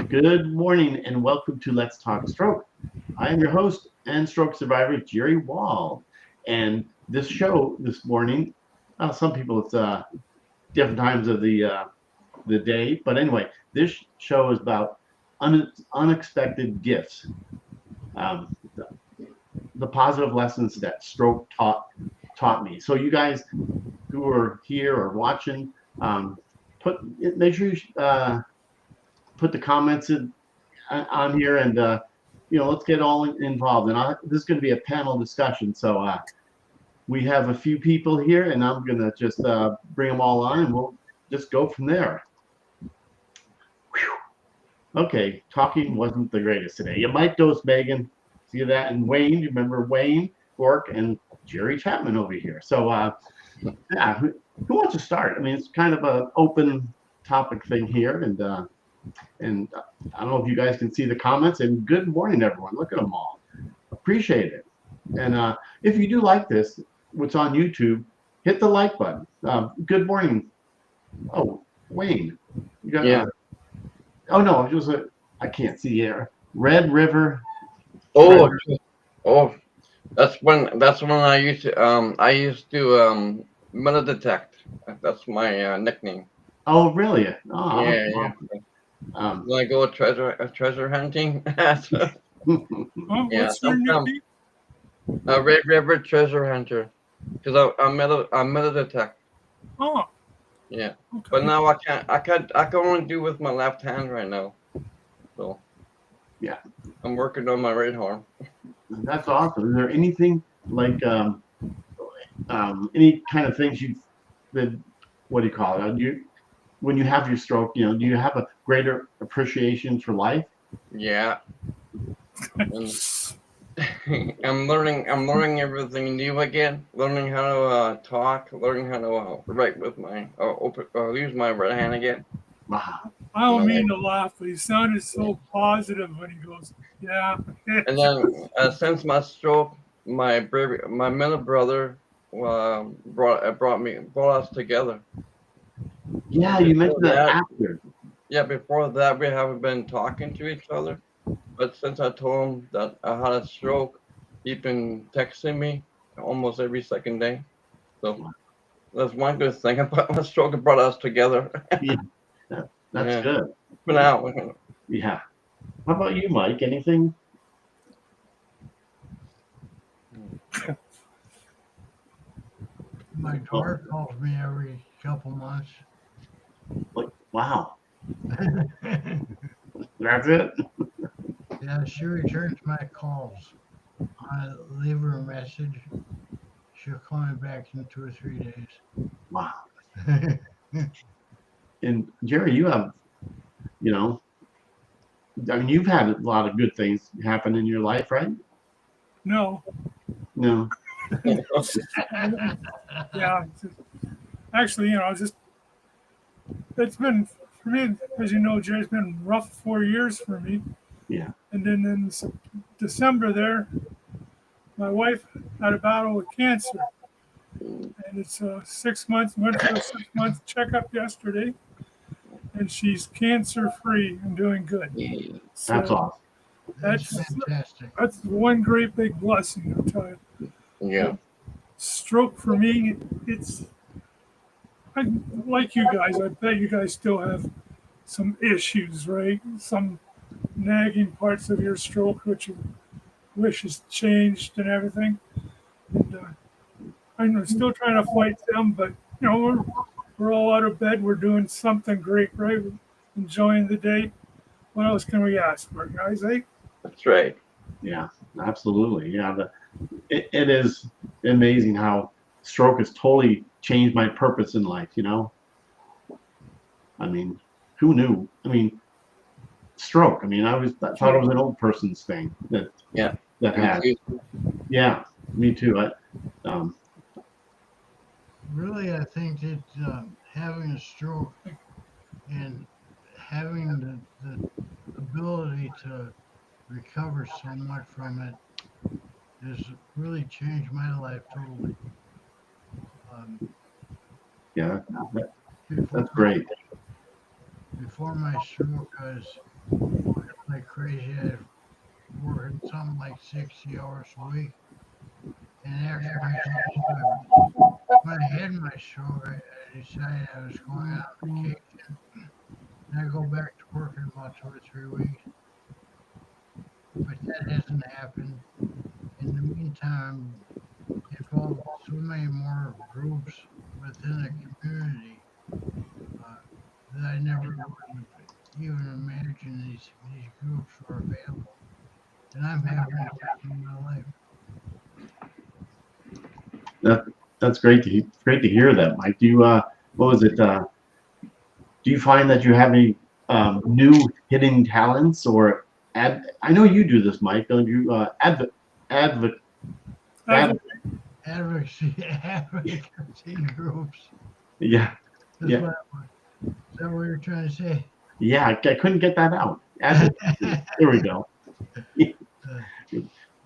Good morning and welcome to Let's Talk Stroke. I am your host and stroke survivor, Jerry Wall. And this show this morning, some people it's different times of the day, but anyway, this show is about unexpected gifts, the positive lessons that stroke taught me. So you guys who are here or watching, put make sure you put the comments on here and let's get all involved. And this is going to be a panel discussion. So we have a few people here, and I'm going to just bring them all on, and we'll just go from there. Whew. Okay, talking wasn't the greatest today. You might dose Megan. See that? And Wayne, you remember Wayne Bork and Jerry Chapman over here. So yeah, who wants to start? I mean, it's kind of an open topic thing here, and I don't know if you guys can see the comments. And good morning, everyone. Look at them all. Appreciate it. And if you do like this, what's on YouTube, hit the like button. Good morning. Oh, Wayne. You got, yeah. Oh no, I can't see here. Red River. Oh, oh, that's when I used to metal detect. That's my nickname. Oh really? Oh, Yeah. When I go treasure hunting. Oh, Yeah, what's your sometimes nickname? a Red River treasure hunter, because I metal detect. Oh, Yeah, okay. but now I can only do with my left hand right now. So yeah, I'm working on my right arm. that's awesome. Is there anything like any kind of things that what do you call it? When you have your stroke, do you have a greater appreciation for life? Yeah. And I'm learning everything new again. Learning how to talk. Learning how to write with my use my right hand again. Wow. I don't mean to laugh, but he sounded so positive when he goes, "Yeah." And then since my stroke, my middle brother brought us together. Yeah, And you before mentioned that that, after. yeah, before that we haven't been talking to each other. But since I told him that I had a stroke, he's been texting me almost every second day. So that's one good thing about my stroke. It brought us together. Yeah, that's Yeah, good. for now. Yeah. How about you, Mike? Anything? My daughter calls me every couple months. Like, wow, that's it. Yeah, she returns my calls. I leave her a message. She'll call me back in 2 or 3 days. Wow. And Jerry, you have, you know, I mean, you've had a lot of good things happen in your life, right? No, No. yeah. Actually, it's been for me, as you know, Jerry. It's been rough 4 years for me. Yeah. And then in December, there, my wife had a battle with cancer, and it's 6 months. Went for a 6 month checkup yesterday, and she's cancer free and doing good. That's So awesome. That's that's fantastic. that's one great big blessing. I'll tell you. Yeah. Stroke for me, I, like you guys. I bet you guys still have some issues, right? Some nagging parts of your stroke which you wish has changed and everything. And I'm still trying to fight them, but we're all out of bed. We're doing something great, right? We're enjoying the day. What else can we ask for, guys? Eh? That's right. Yeah, absolutely. Yeah, it is amazing how stroke has totally changed my purpose in life. I mean, who knew? I mean, stroke. I mean, I thought it was an old person's thing Yeah. that had. Yeah, me too. Um, Really, I think that having a stroke and having the ability to recover so much from it has really changed my life totally. Um, yeah, before that's great. before my stroke, I was working like crazy. I was working something like 60 hours a week. And after I had my stroke, I decided I was going on vacation. And I go back to work in about 2 or 3 weeks. But that hasn't happened. In the meantime, involved so many more groups within the community uh, that I never would have even imagined these groups were available. And I'm having a time in my life. That that's great to hear that, Mike. Do you what was it? Do you find that you have any new hidden talents or I know you do this, Mike. Don't you? Adv Advocate. Advocacy groups. yeah, That's yeah, is that what you're trying to say? yeah. I couldn't get that out. There we go.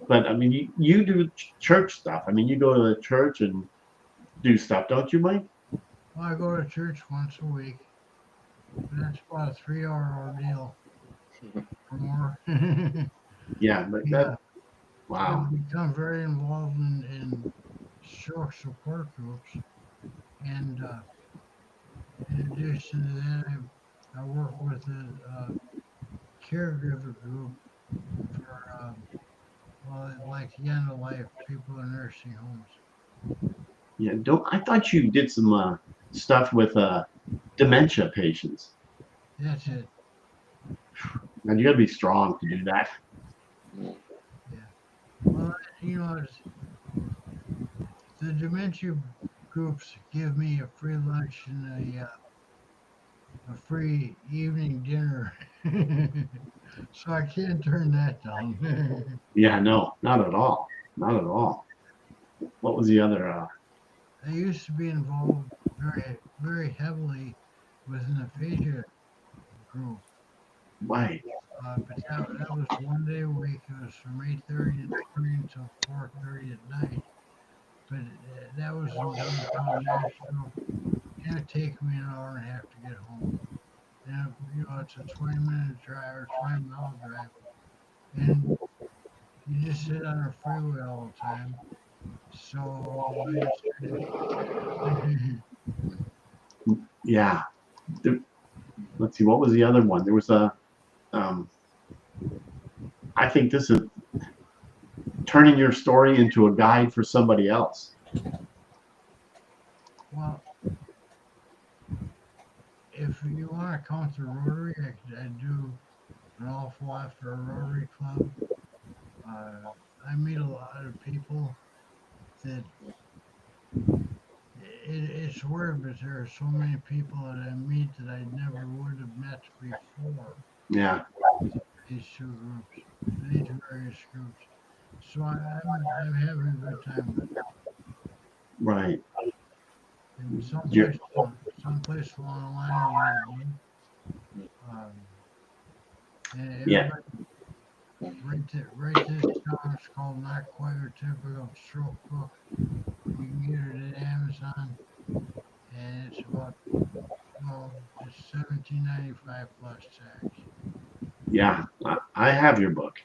But I mean, you do church stuff. I mean, you go to the church and do stuff, don't you, Mike? Well, I go to church once a week. But that's about a 3 hour ordeal or more. Yeah, but Yeah, wow. I've become very involved in stroke support groups. And in addition to that, I work with a caregiver group for, well, like the end of life people in nursing homes. Yeah, don't. I thought you did some stuff with dementia patients. That's it. Man, you got to be strong to do that. Yeah. Well, the dementia groups give me a free lunch and a free evening dinner. So I can't turn that down. Yeah, no, not at all. Not at all. What was the other? I used to be involved very heavily with an aphasia group. Right. But that was 1 day a week. It was from 8:30 in the morning until 4:30 at night. But that was in downtown Nashville. And it'd take me an hour and a half to get home. And it's a 20-minute drive or 20-mile drive. And you just sit on a freeway all the time. So Yeah. There- let's see. What was the other one? There was a. Um, I think this is turning your story into a guide for somebody else. well, if you want to count the Rotary, I do an awful lot for a Rotary Club. I meet a lot of people that it's weird, but there are so many people that I meet that I never would have met before. Yeah. These two groups, these various groups. So I'm having a good time with it. Right. And You're, someplace along the line I want to be. And yeah. everybody, write this down. It's called Not Quite Your Typical Stroke Book. You can get it at Amazon, and it's about it's $17.95 plus tax. Yeah. I have your book.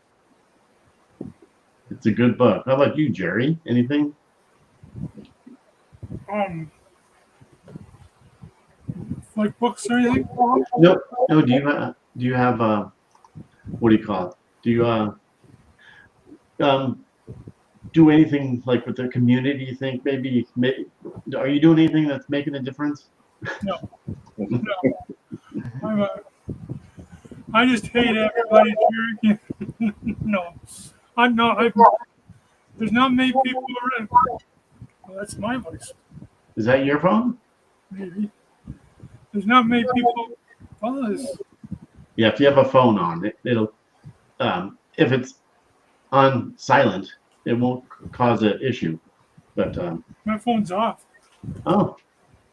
It's a good book. How about you, Jerry? Anything? Like books or anything? No. No. Do you have what do you call it? Do you um do anything like with the community? You think maybe are you doing anything that's making a difference? No. I'm I just hate everybody. Jerry. No, I'm not. There's not many people around. Well, that's my voice. Is that your phone? Maybe there's not many people. Follow this. Yeah. If you have a phone on, it'll if it's on silent, it won't cause an issue. But My phone's off. oh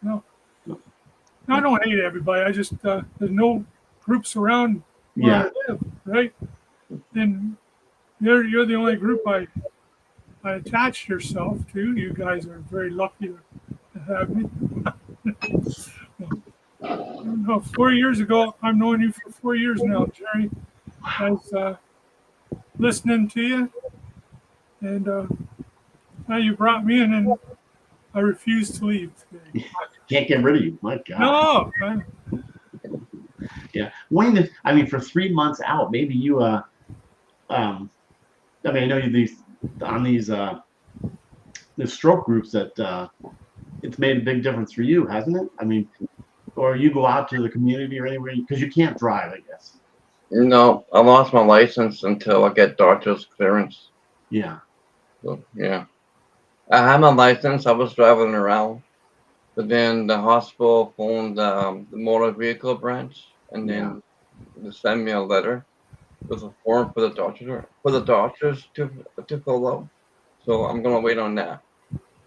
No, I don't hate everybody. I just there's no groups around where yeah, I live, right? And you're the only group I attached yourself to. You guys are very lucky to have me. No, 4 years ago. I've known you for 4 years now, Jerry. I was listening to you, and now you brought me in, and I refuse to leave today. Can't get rid of you. My God. No, Yeah. Wayne, I mean, for 3 months out, maybe you, I mean, I know you on these the stroke groups that it's made a big difference for you, hasn't it? I mean, or you go out to the community or anywhere because you can't drive, I guess. No, I lost my license until I get doctor's clearance. Yeah. So yeah, I had my license. I was driving around, but then the hospital phoned the motor vehicle branch, and then they sent me a letter with a form for the doctors to fill out. So I'm gonna wait on that.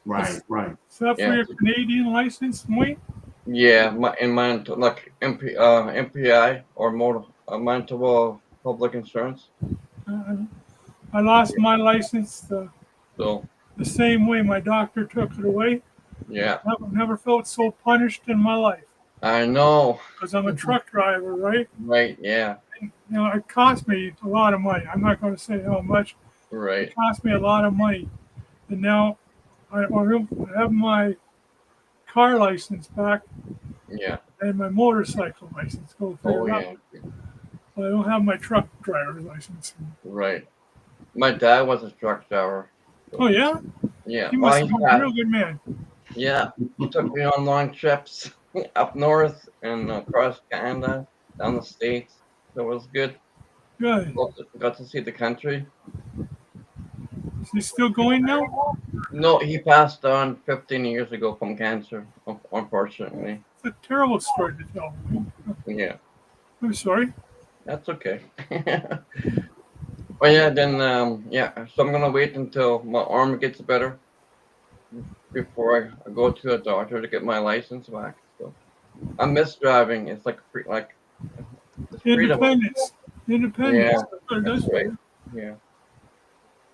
Right. Right. is that for Yeah. your Canadian license, Wayne? Yeah, mine like MPI or motor Manitoba Public Insurance. Uh, I lost my license So the same way my doctor took it away. yeah, Never felt so punished in my life I know. because I'm a truck driver, right? Right? Yeah. You know, it cost me a lot of money. I'm not going to say how much. Right. It cost me a lot of money, and now I have my car license back Yeah. and my motorcycle license. Go Oh figure yeah. out. But I don't have my truck driver's license. Right. My dad was a truck driver. Oh yeah, Yeah. he Well, must have been a real good man. yeah. He took me on long trips up north and across Canada, down the states. So it was good. Good. Got to see the country. Is he still going now? No, he passed on 15 years ago from cancer, unfortunately. It's a terrible story to tell. Yeah, I'm sorry. that's okay. But yeah, then yeah, so I'm gonna wait until my arm gets better before I go to a doctor to get my license back. So I miss driving. It's like it's freedom. Independence. Independence. Yeah, That's what it does that's for right. you. Yeah.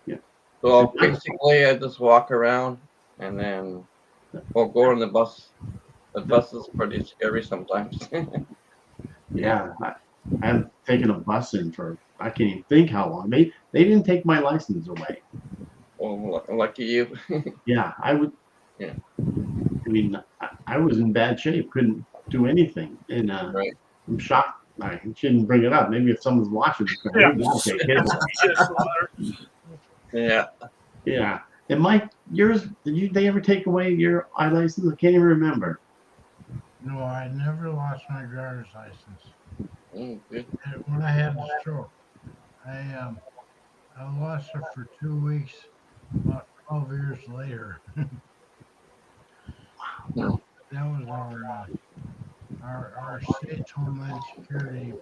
Yeah. So basically, I just walk around and then we'll go on the bus. The bus is pretty scary sometimes. Yeah. I haven't taken a bus in for I can't even think how long. They didn't take my license away. Well, lucky you. Yeah, I would. Yeah. I mean, I was in bad shape, couldn't do anything, and Right. I'm shocked. I shouldn't bring it up. Maybe if someone's watching, Yeah. okay, kids. Yeah. Yeah. And Mike, yours? They ever take away your eye license? I can't even remember. No, I never lost my driver's license. Good. And when I had the stroke, I lost it for 2 weeks. About 12 years later. That was our state's homeland security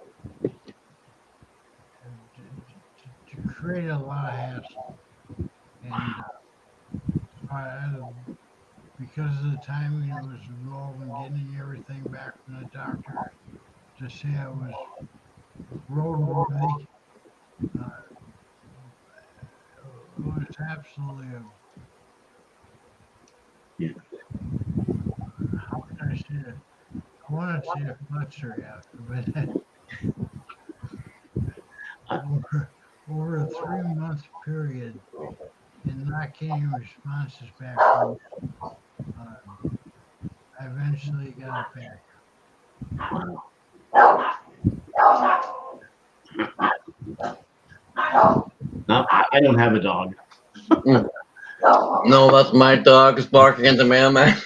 to create a lot of hassle, and because of the timing it was involved in getting everything back from the doctor to say I was roadworthy, it was absolutely Yeah. how can I say it? I want to say a fluster after, but over a 3-month period and not getting responses back from I eventually got it back. No, I don't have a dog. No, that's my dog is barking at the mailman.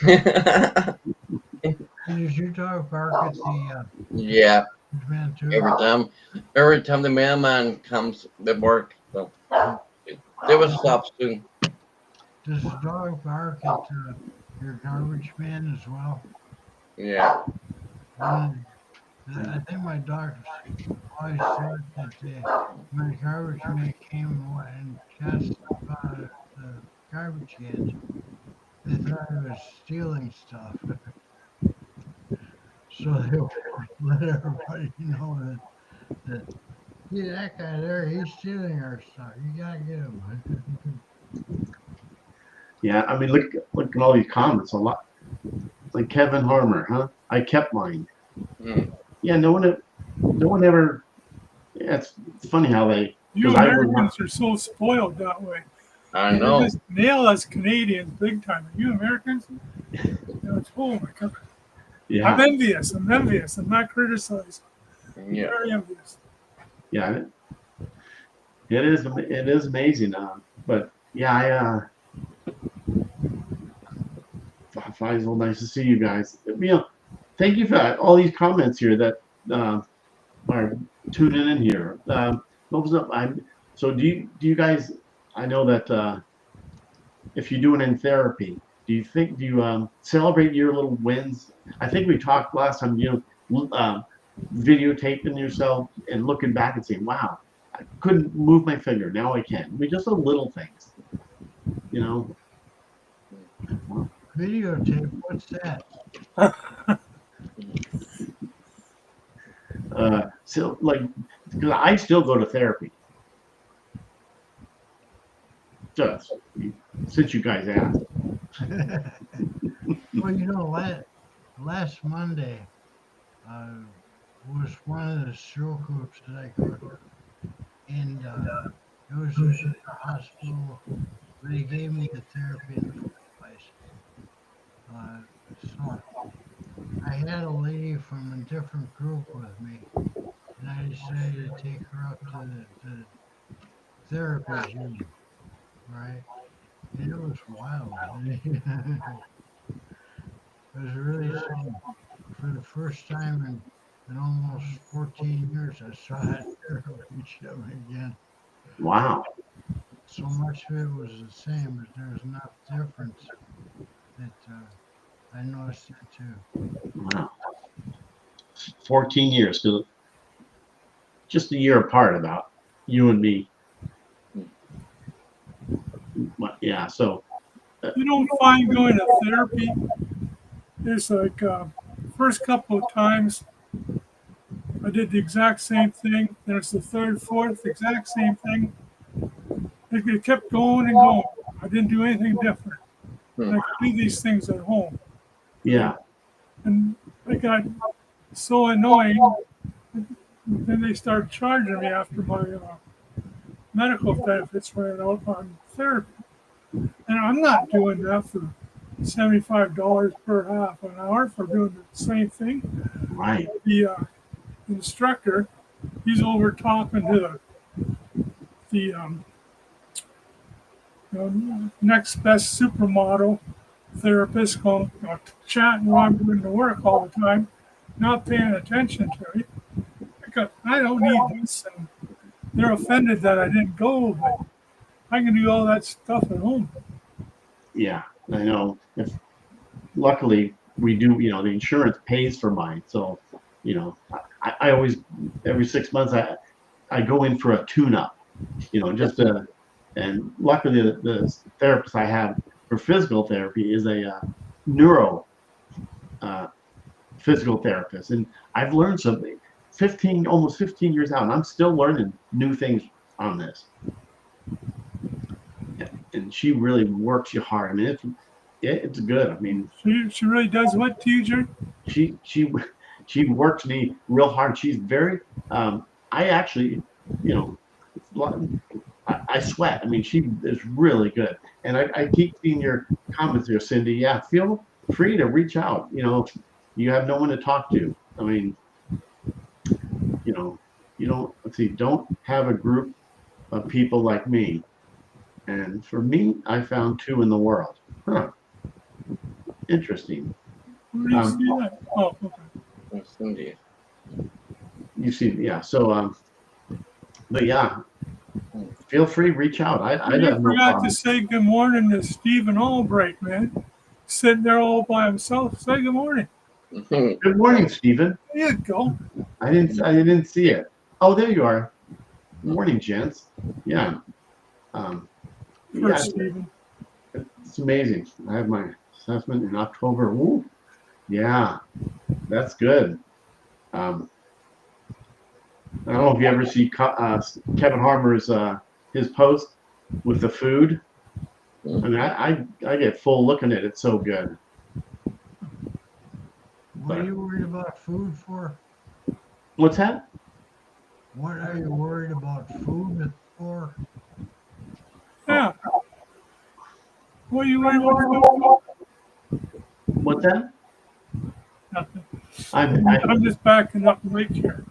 Does your dog bark at the Yeah, man too? every time the mailman comes, they bark. So they will stop soon. Does the dog bark at your garbage man as well? Yeah, I think my dog always said that when the garbage man came and got stuff out of the garbage cans, they thought he was stealing stuff. So they would let everybody know that yeah, that guy there, he's stealing our stuff. You gotta get him. Yeah, I mean, look at all these comments. A lot like Kevin Harmer, huh? I kept mine. Mm. Yeah, no one ever. Yeah, it's funny how they. You Because I remember. Americans are so spoiled that way. I They know. just nail us Canadians big time. You Americans, it's, oh my God. Yeah, I'm envious. I'm envious. I'm not criticizing. I'm Yeah. very envious. yeah, it is. It is amazing. But yeah, Faisal, nice to see you guys. Thank you for all these comments here that are tuning in here. What was up? So do you guys? I know that if you're doing in therapy, do you celebrate your little wins? I think we talked last time. Videotaping yourself and looking back and saying, "Wow, I couldn't move my finger. Now I can." I mean, just the little things, you know. Videotape, what's that? So like, because I still go to therapy. Just since you guys asked. Well, last Monday was one of the stroke groups that I go to, and it was a hospital where they gave me the therapy in the first place. So I had a lady from a different group with me, and I decided to take her up to the therapy room, right? And it was wild. It was really something. For the first time in almost 14 years, I saw that therapy show again. Wow, So much of it was the same, but there was enough difference that I noticed it too. wow. 14 years, just a year apart, about you and me. Yeah. So You don't find going to therapy is like first couple of times I did the exact same thing. Then it's the third, fourth, exact same thing. It kept going and going. I didn't do anything different. And I could do these things at home. yeah, And I got so annoying. Then they started charging me after my medical benefits ran out on therapy. And I'm not doing that for $75 per half an hour for doing the same thing. right. The instructor, he's over talking to the next best supermodel therapist, going chatting while I'm doing the work all the time, not paying attention to it. Because I don't need this, and they're offended that I didn't go, but I can do all that stuff at home. Yeah, I know. Luckily we do. The insurance pays for mine, so I always every 6 months I go in for a tune-up. Just to. And luckily, the therapist I have for physical therapy is a neuro physical therapist, and I've learned something. Almost 15 years out, and I'm still learning new things on this. And she really works you hard. I mean, it's good. I mean, She really does what to you, Jerry? she works me real hard. She's very. I actually, I sweat. I mean, she is really good. And I keep seeing your comments here, Cindy. Yeah, feel free to reach out. You have no one to talk to. I mean, don't have a group of people like me. And for me, I found two in the world. Huh. Interesting. Where do you see that? Oh, okay. Cindy. You see, yeah. So, but yeah, feel free, reach out. I You have no forgot problem. to say good morning to Stephen Albright, man. Sitting there all by himself. Say good morning. Good morning, Stephen. There you go. I didn't see it. Oh, there you are. Morning, gents. Yeah. First, Stephen. It's amazing. I have my assessment in October. Woo. Yeah, that's good. I don't know if you ever see Kevin Harmer's his post with the food. I mean, I get full looking at it. It's so good. What are you worried about food for? What's that? What are you worried about food for? Yeah. What are you worried about? What's that? Nothing. I I'm just backing up right here.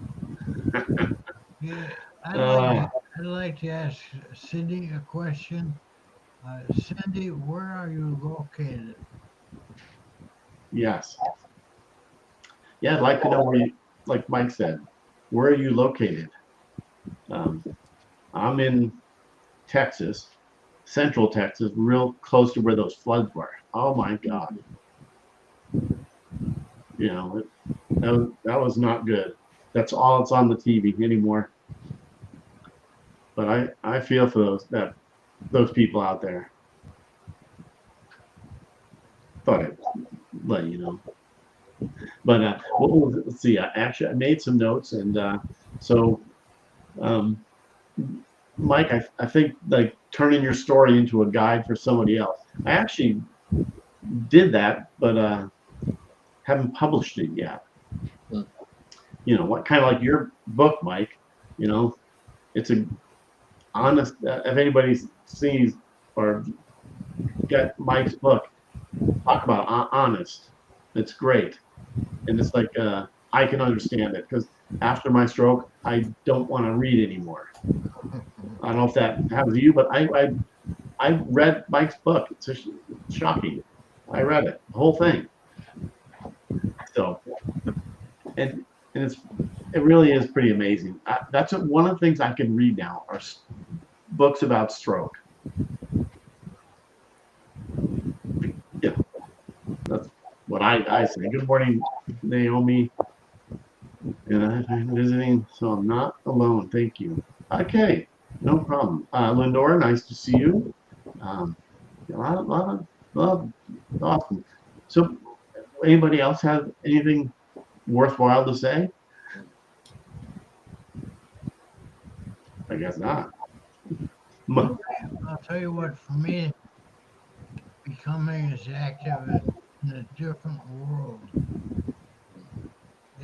Yeah, uh, I'd like to ask Cindy a question. Cindy, where are you located? yes. Yeah, I'd like to know where you, like Mike said, where are you located? Um, I'm in Texas, Central Texas, real close to where those floods were. Oh my God. You know, that was not good. That's all that's on the TV anymore. But I feel for those people out there. Thought I'd let you know. But let's see. Actually, I made some notes, and so um, Mike, I think like turning your story into a guide for somebody else. I actually did that, but haven't published it yet. Hmm. You know, what kind of like your book, Mike? You know, it's a honest. If anybody sees or get Mike's book, talk about honest. It's great, and it's like I can understand it because after my stroke, I don't want to read anymore. I don't know if that happens to you, but I read Mike's book. It's just shocking. I read it, the whole thing. So, and it really is pretty amazing. That's one of the things I can read now are books about stroke. Yeah, that's what I say. Good morning, Naomi. And I'm visiting, so I'm not alone. Thank you. Okay, no problem. Lindora, nice to see you. Um, a lot of awesome. So, anybody else have anything worthwhile to say? I guess not. Okay, I'll tell you what, for me, becoming as active in a different world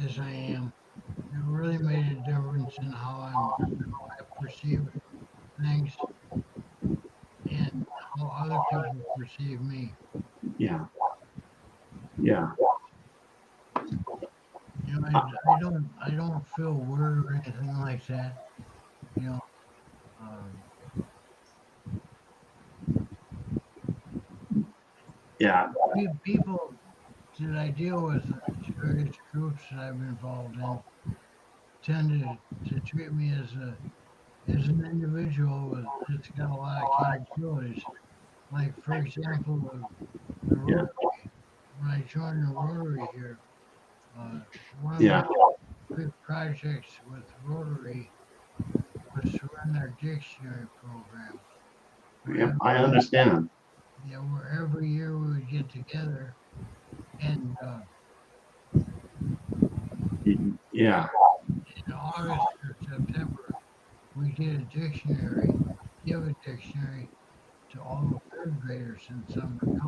as I am, it really made a difference in how I perceive things and how other people perceive me. Yeah, yeah, You know, I don't feel weird or anything like that. You know, um, yeah, people that I deal with, various groups that I've been involved in, tend to treat me as an individual that's got a lot of capabilities. Like for example, the yeah, Rotary. When I joined the Rotary here, uh, one of my yeah, big projects with Rotary was to run their dictionary program. yeah. Where I understand. where every year we would get together and Yeah, in August or September we did a dictionary, give a dictionary to all the third graders in Sumner County.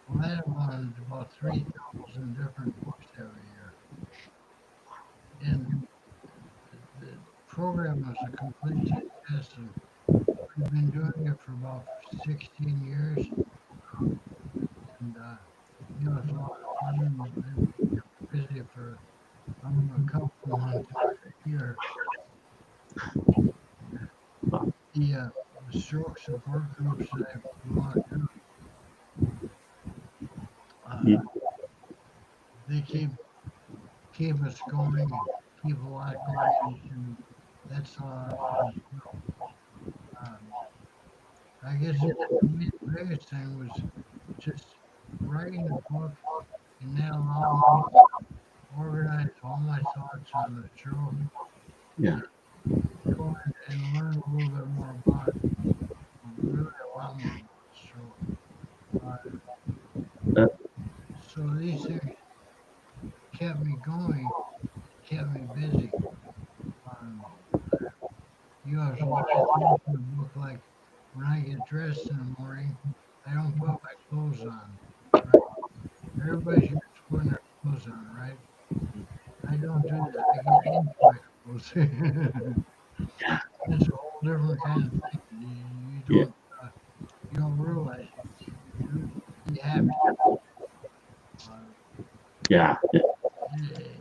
Well, that amounted to about 3,000 different books every year. And the program was a complete success. And we've been doing it for about 16 years. And, it's a lot of fun. And we kept busy for a couple of months a year. The stroke support groups that I belong to, uh, they keep us going, keep a lot going, and that's a lot of fun as well. Um, I guess the biggest thing was just writing the book, and that allowed me to organize all my thoughts on the stroke yeah. and go in and learn a little bit more about, really a lot more about the stroke. Uh, Uh, so these things kept me going, kept me busy. Um, there's a lot of things in the book, like when I get dressed in the morning, I don't put my clothes on. Right? Everybody's used to putting their clothes on, right? I don't do that. I get into my clothes. It's a whole different kind of thing. Yeah. You don't realize you have to. Uh, Yeah.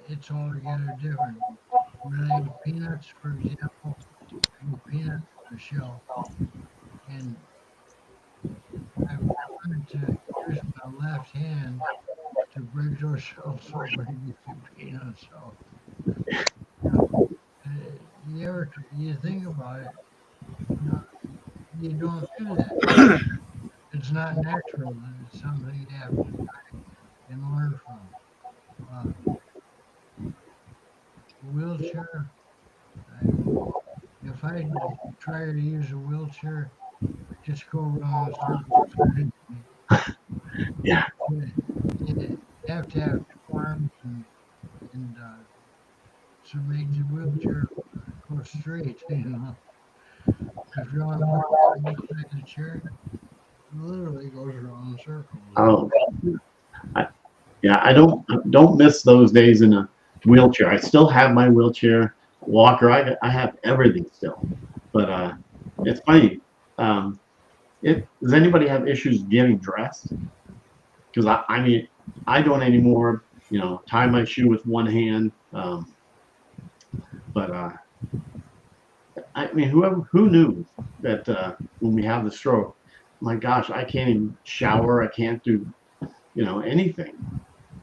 it's altogether different. When I eat peanuts, for example, I eat peanuts in a shell, and I've learned to use my left hand to break those shells open and get the peanuts out. You know, uh, you think about it, you know, you don't do that. It's not natural. It's something you have to and learn from. Uh, wheelchair. I, if I try to use a wheelchair, I just go around in circles. Yeah. You have to have two arms and to make the wheelchair go straight. You know, if you're on one side of the chair, it literally goes around in circles. Oh, I, yeah. I don't miss those days in a wheelchair. I still have my wheelchair, walker. I have everything still. But it's funny. Um, does anybody have issues getting dressed? Because I mean, I don't anymore. You know, tie my shoe with one hand. But I mean, who knew that when we have the stroke, my gosh, I can't even shower. I can't do anything.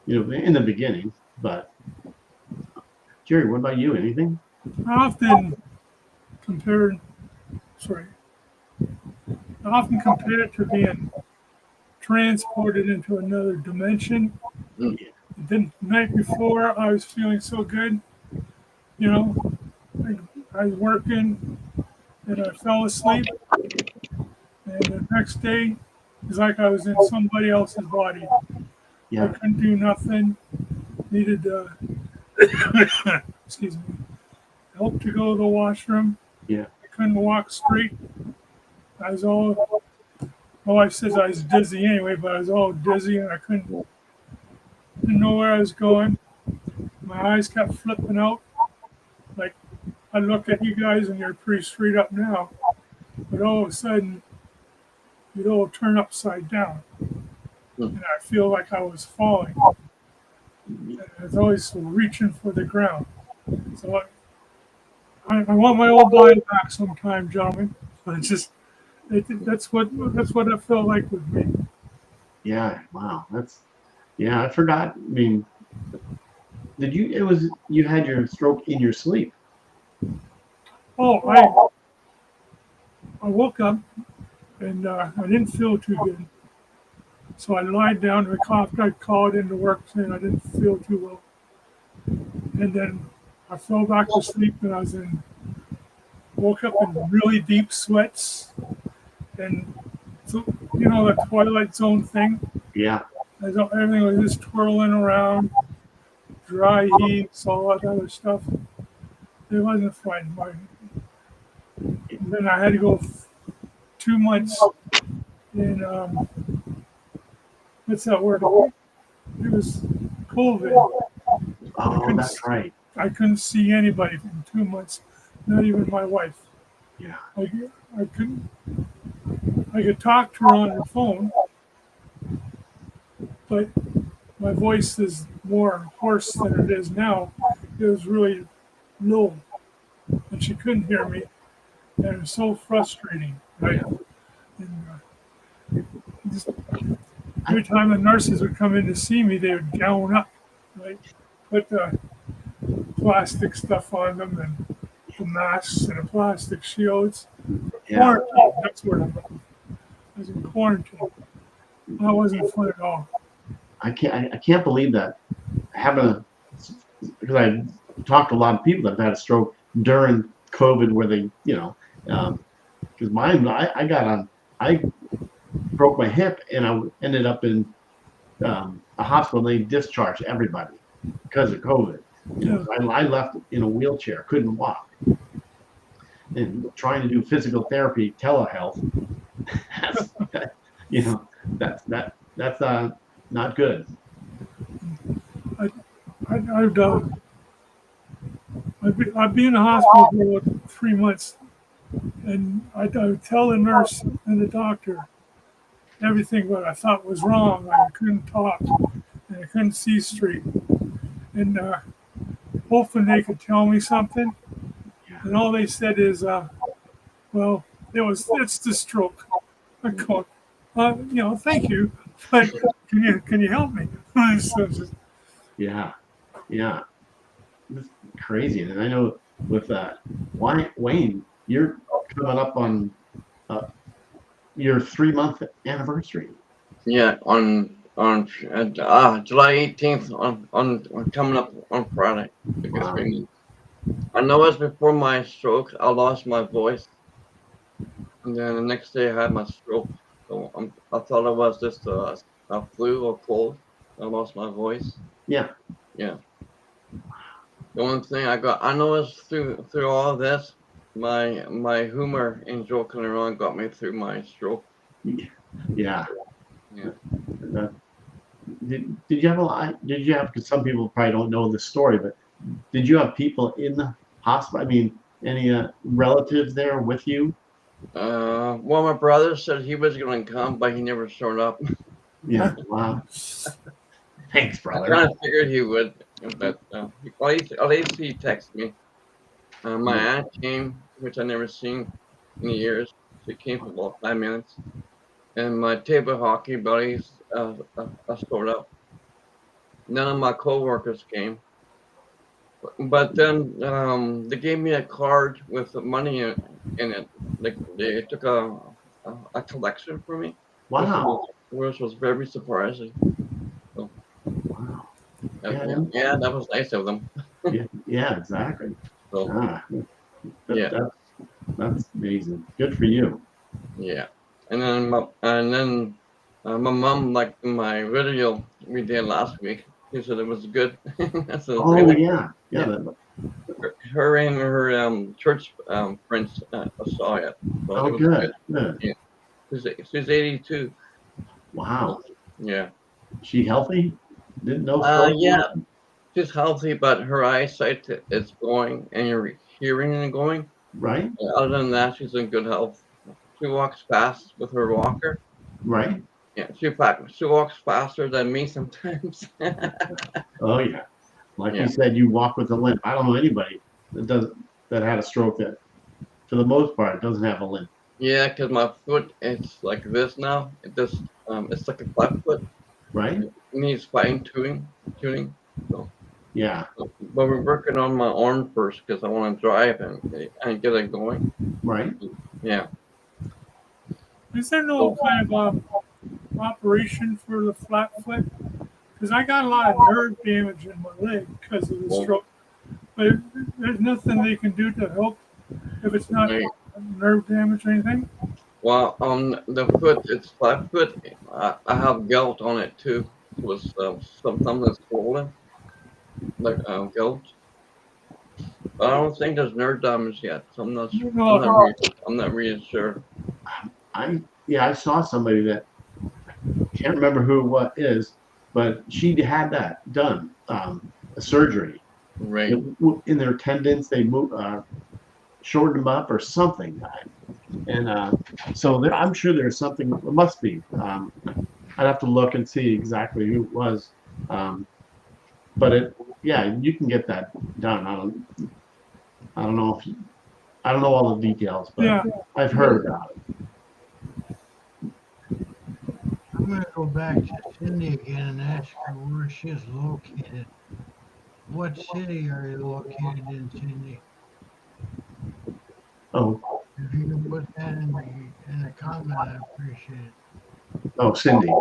In the beginning. But Jerry, what about you? Anything? I often compare, sorry, I often compare it to being transported into another dimension. Mm. The night before, I was feeling so good, you know, I was working and I fell asleep. And the next day, it's like I was in somebody else's body. I Yeah, couldn't do nothing. Needed, excuse me, help to go to the washroom. yeah, I couldn't walk straight. I was all, my wife says I was dizzy anyway, but I was all dizzy and didn't know where I was going. My eyes kept flipping out. Like I look at you guys and you're pretty straight up now, but all of a sudden you'd all turn upside down. And I feel like I was falling. And I was always reaching for the ground. So I want my old body back sometime, gentlemen. But that's what it felt like with me. yeah. Wow, yeah. I forgot. I mean, you had your stroke in your sleep? Oh, I woke up and I didn't feel too good. So I lied down and I coughed. I called into work saying I didn't feel too well. And then I fell back to sleep and woke up in really deep sweats. And so, the Twilight Zone thing. Yeah, Everything was just twirling around, dry heaves, all that other stuff. It wasn't fun. And then I had to go 2 months in, what's that word? It was COVID. oh, that's right. I couldn't see anybody for 2 months, not even my wife. Yeah, I couldn't. I could talk to her on the phone, but my voice is more hoarse than it is now. It was really low, and she couldn't hear me, and it was so frustrating. Right? And, just, every time the nurses would come in to see me, they would gown up, right? Put the plastic stuff on them and the masks and the plastic shields. yeah. Quarantine, that's where I was in quarantine. That wasn't fun at all. I can't believe that because I talked to a lot of people that have had a stroke during COVID, where they, because mine, I broke my hip and I ended up in a hospital. And they discharged everybody because of COVID. Yeah. So I left in a wheelchair, couldn't walk, and trying to do physical therapy, telehealth. that's that's not good. I'd be in the hospital for about 3 months, and I would tell the nurse and the doctor everything what I thought was wrong. I couldn't talk, and I couldn't see straight, and hoping they could tell me something. And all they said is, "Well, it's the stroke." I go, thank you, but can you help me? So just, Yeah, yeah. It's crazy. And I know with Wayne, you're coming up on your 3-month anniversary. Yeah, on July 18th on coming up on Friday. Because Wow. I know it was before my stroke. I lost my voice, and then the next day I had my stroke. So I thought it was just a flu or cold. I lost my voice. Yeah. Yeah. The only thing I know is through all of this, my humor and joking around got me through my stroke. Yeah. Yeah. Uh, did you have a lot? Did you have? Because some people probably don't know the story, but did you have people in the hospital? I mean, any relatives there with you? Well, my brother said he was going to come, but he never showed up. Yeah. Wow. Thanks, I brother. kind of figured he would, but at least he texted me. My aunt came, which I never seen in years. She came for about 5 minutes, and my table hockey buddies showed up. None of my coworkers came, but then they gave me a card with money in it. They took a collection for me, Wow. which was very surprising. So, Wow. Yeah. yeah, that was nice of them. Yeah. Yeah. Exactly. So Ah, yeah, that's amazing. Good for you. yeah, and then my mom liked my video we did last week. She said it was good. So Oh really, yeah. Yeah. yeah. Her and her church friends saw it, so it Oh, was good. good. Good. Yeah, she's 82. So, Wow. yeah, She healthy? Didn't know stroke or yeah, nothing? she's healthy, but her eyesight is going and your hearing is going. Right? Other than that, she's in good health. She walks fast with her walker. Right? Yeah, she walks faster than me sometimes. Oh yeah. Like Yeah, you said, you walk with a limp. I don't know anybody that had a stroke that, for the most part, doesn't have a limp. yeah, because my foot it's like this now. It's like a flat foot. Right? It needs fine tuning. So, Yeah. but we're working on my arm first because I want to drive and get it going. Right? Yeah. is there no So, kind of operation for the flat foot? Because I got a lot of nerve damage in my leg because of the well, stroke. But there's nothing they can do to help if it's not right. nerve damage or anything. Well, on the foot, it's flat foot. I have gout on it too. It was something that's swollen, like gout. But I don't think there's nerve damage yet, so No, I'm not really sure. I saw somebody that can't remember who what is, but she had that done, a surgery. Right. In their tendons, they shortened them up or something. And so I'm sure there's something. It must be. I'd have to look and see exactly who it was. But yeah, you can get that done. I don't know I don't know all the details, but yeah. I've heard about it. I'm going to go back to Cindy again and ask her where she is located. What city are you located in, Cindy? Oh, If you can put that in the comment, I appreciate it. oh, Cindy.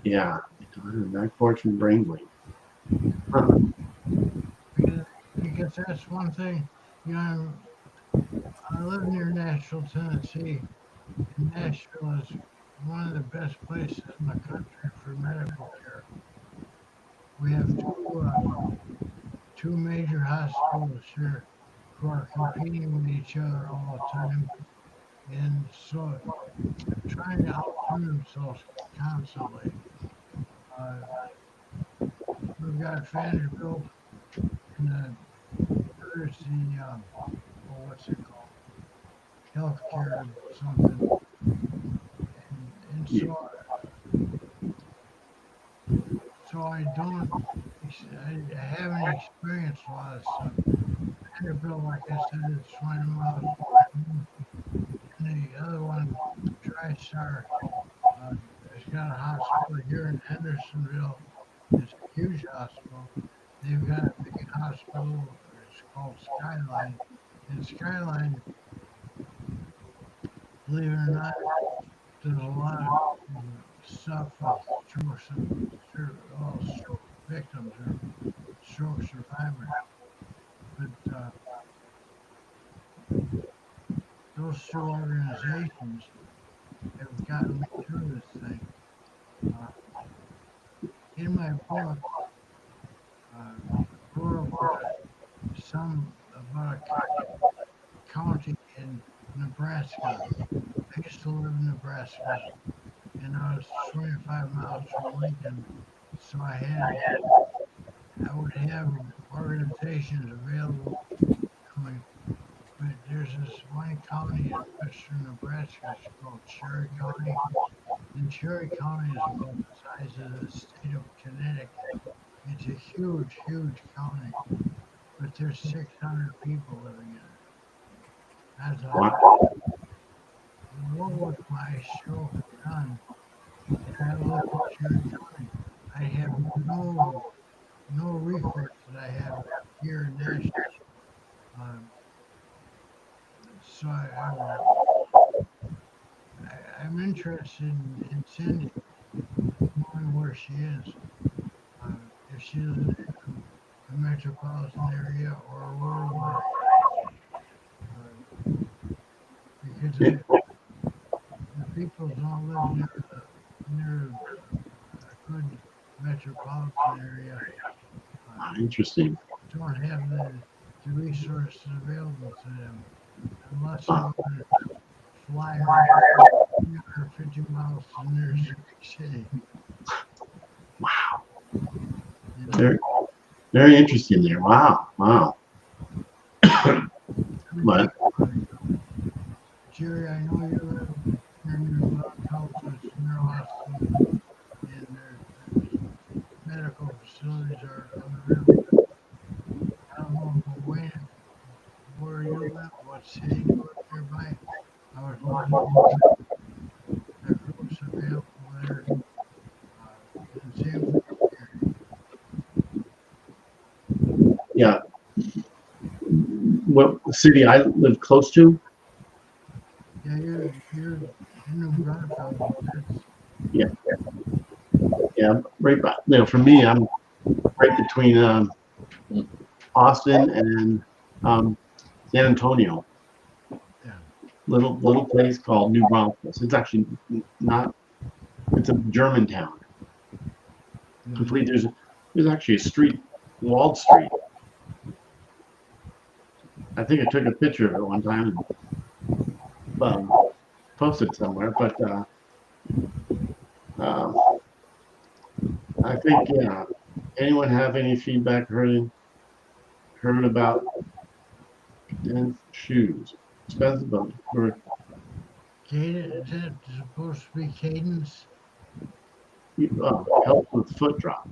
Yeah, back fortune brainwave. Huh. Because that's one thing, you know, I live near Nashville, Tennessee, and Nashville is one of the best places in the country for medical care. We have two major hospitals here who are competing with each other all the time, and so they're trying to outdo themselves constantly. Uh, we've got Vanderbilt and there's the what's it called? Healthcare something. And so I don't, I haven't experienced a lot of stuff. Vanderbilt, like I said, is 20 miles away. And the other one, TriStar, it's got a hospital here in Hendersonville. It's a huge hospital. They've got a big hospital. It's called Skyline. And Skyline, believe it or not, there's a lot of stuff with stroke victims or stroke survivors. But those two organizations have gotten me through this thing. In my book, I wrote about a county in Nebraska. I used to live in Nebraska, and I was 25 miles from Lincoln, so I would have organizations available to me. But there's this one county in western Nebraska, it's called Cherry County, and Cherry County is about the size of the state of Connecticut. It's a huge, huge county, but there's 600 people living in it. That's a Wow. what was my stroke done? If I lived in Cherry County, I have no recourse that I have here in Nashville. So I'm interested in Cindy, knowing where she is. If she lives in a metropolitan area or a rural area. Because the people don't live near a good metropolitan area. Interesting. Don't have the resources available to them unless they want to fly around 350 miles to the nearest city. Wow. You know? Very, very interesting there. Wow. Wow. But Jerry, I know you live in your house with your hospital, and their medical facilities are unreal. I don't know where you live, what city you live nearby. I was looking at the groups available there. And same thing here. yeah, what city I live close to? Yeah, you're in New Braunfels. Yeah, right by. For me, I'm right between Austin and San Antonio. Yeah. Little place called New Braunfels. It's actually not. It's a German town. Complete. There's actually a street, walled street. I think I took a picture of it one time and posted somewhere. But I think anyone have any feedback heard about dense shoes? Expensive, but for Cadence, is that supposed to be cadence? help with foot drop.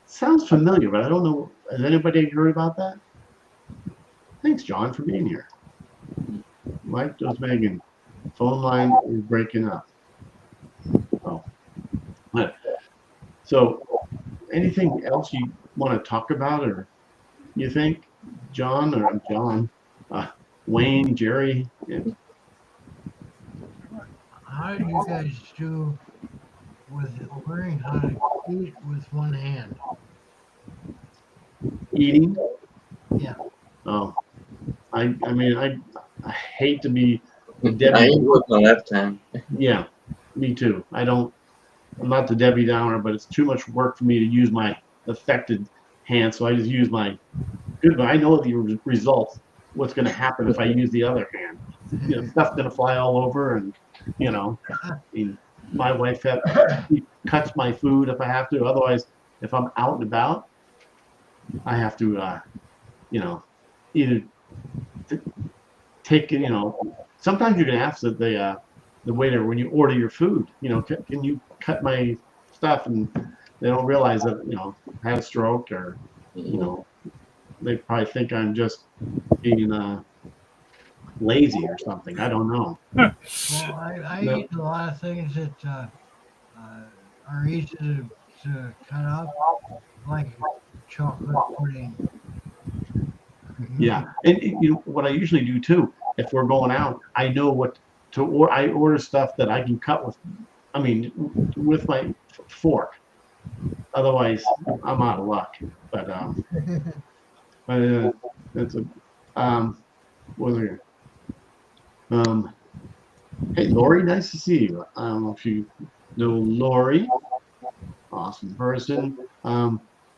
Sounds familiar, but I don't know. Has anybody heard about that? Thanks, John, for being here. Mike, does Megan. Phone line is breaking up. Oh. So, anything else you want to talk about, or you think, John, Wayne, Jerry? Yeah. How do you guys do with learning how to eat with one hand? Eating? Yeah. Oh, I mean, I hate to be the I Debbie. eat with my left hand. Yeah, me too. I'm not the Debbie Downer, but it's too much work for me to use my affected hand, so I just use my good. But I know the results. What's going to happen if I use the other hand? Stuff's going to fly all over, and I mean, my wife cuts my food if I have to. Otherwise, if I'm out and about, I have to, you know, either take it, sometimes you can ask the waiter when you order your food, can you cut my stuff? And they don't realize that, I had a stroke, or, they probably think I'm just being lazy or something. I don't know. Well, I No. eat a lot of things that are easy to cut up, like chocolate pudding. Yeah, and what I usually do too, if we're going out, I know what to order. I order stuff that I can cut with, with my fork. Otherwise, I'm out of luck. But that's a what was it? Hey, Lori, nice to see you. I don't know if you know Lori. Awesome person.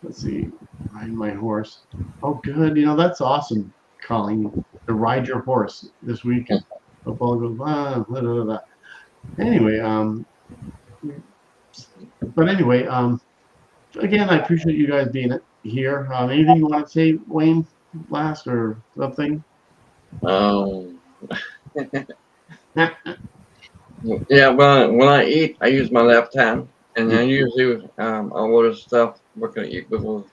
Let's see, ride my horse. Oh, good. That's awesome, Colleen, to ride your horse this weekend. Football goes, blah, blah, blah, blah. Anyway, again, I appreciate you guys being here. Anything you want to say, Wayne, last or something? Yeah, when I eat, I use my left hand, and I usually I order stuff we're gonna eat with.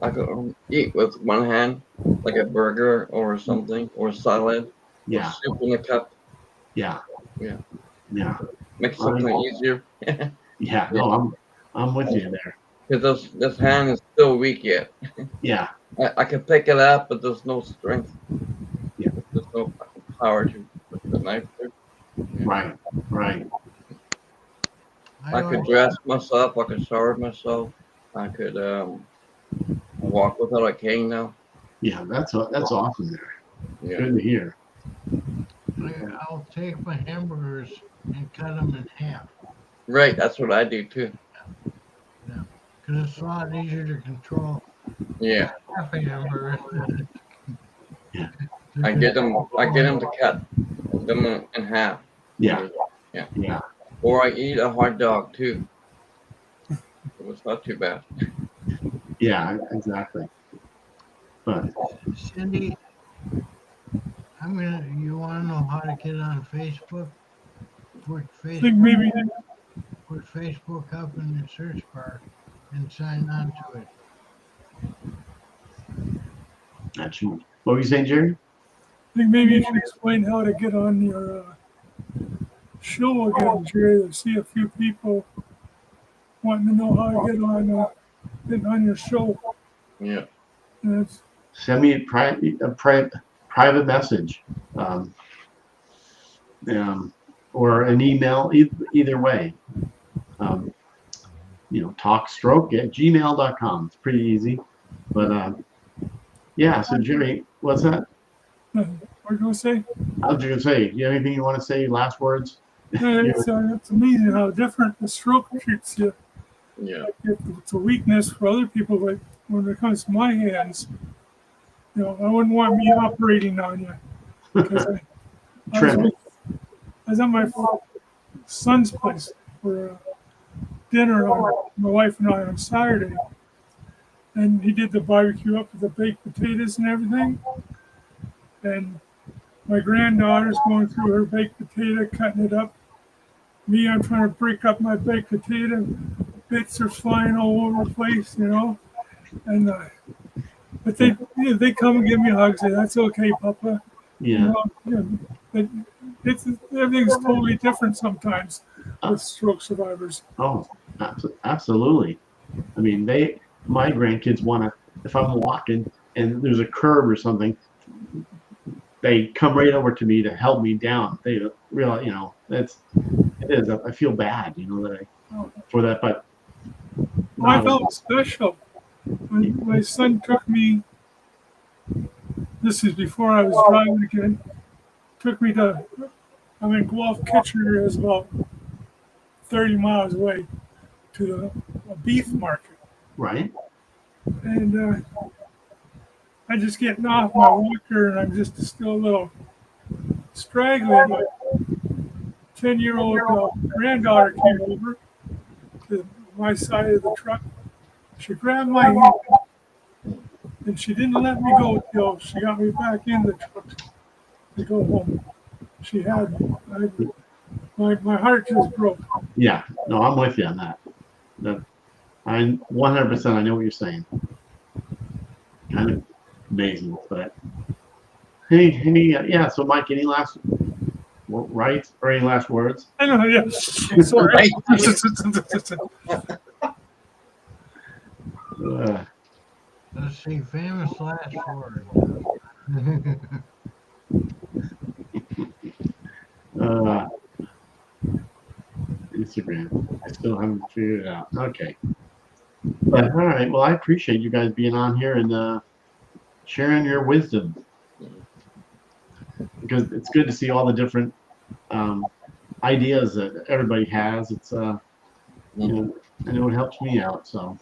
I can eat with one hand, like a burger or something, or salad, Yeah, or soup in a cup. yeah, Yeah. yeah, Makes something easier. yeah. No, I'm with you there. Because this hand is still weak yet. Yeah, I can pick it up, but there's no strength. Yeah. There's no power to put the knife there. right. I could dress myself. I could shower myself. I could walk without a cane now. Yeah, that's awesome there. Yeah. Good to hear. I'll take my hamburgers and cut them in half. Right. That's what I do too. Because it's a lot easier to control Yeah. half a hamburger. Yeah. I get them to cut them in half. Yeah, Yeah. yeah. Or I eat a hot dog too. It was not too bad. Yeah, exactly. But Cindy, you want to know how to get on Facebook? Put I think maybe Facebook up in the search bar and sign on to it. that's you. What were you saying, Jerry? you should explain how to get on your show again, Jerry. I see a few people wanting to know how to get on your show. Yeah. And it's, Send me a private message, or an email. Either way, talkstroke@gmail.com. It's pretty easy. But yeah. So Jerry, what's that? what are you going to say? I was gonna say, you have anything you want to say? Last words? It's amazing how different the stroke treats you. Yeah. If it's a weakness for other people, but when it comes to my hands, I wouldn't want me operating on you. Because I was at my son's place for dinner on my wife and I on Saturday, and he did the barbecue up with the baked potatoes and everything. And my granddaughter's going through her baked potato, cutting it up. Me, I'm trying to break up my baked potato. Bits are flying all over the place, And but they come and give me hugs. Say, "That's okay, Papa." Yeah. But everything's totally different sometimes with stroke survivors. Oh, absolutely. I mean, my grandkids want to, if I'm walking and there's a curb or something, they come right over to me to help me down. They realize, it is. I feel bad, for that, but I felt special. When my son took me, this is before I was driving again, took me to, Guelph Kitchener is about 30 miles away to a beef market. right. And I just getting off my walker and I'm just still a little straggly. My 10-year-old granddaughter came over to my side of the truck She grabbed my hand, and she didn't let me go till she got me back in the truck to go home. She had me. My heart just broke. Yeah, no, I'm with you on that. I 100%. I know what you're saying. Kind of amazing, but yeah. So, Mike, any last rights or any last words? I know, yeah. Sorry. Let's see, famous last word. Instagram. I still haven't figured it out. Okay. But all right. Well, I appreciate you guys being on here and sharing your wisdom, because it's good to see all the different ideas that everybody has. It's you know, I know it helps me out. So,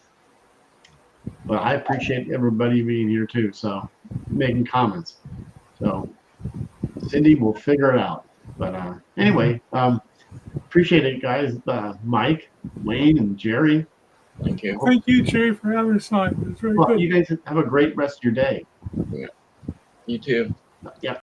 but I appreciate everybody being here too. So, making comments. So, Cindy, we'll figure it out. But anyway, appreciate it, guys. Mike, Wayne, and Jerry. Thank you. Thank you, Jerry, for having us on. It was very Well, good. you guys have a great rest of your day. You too. Yeah.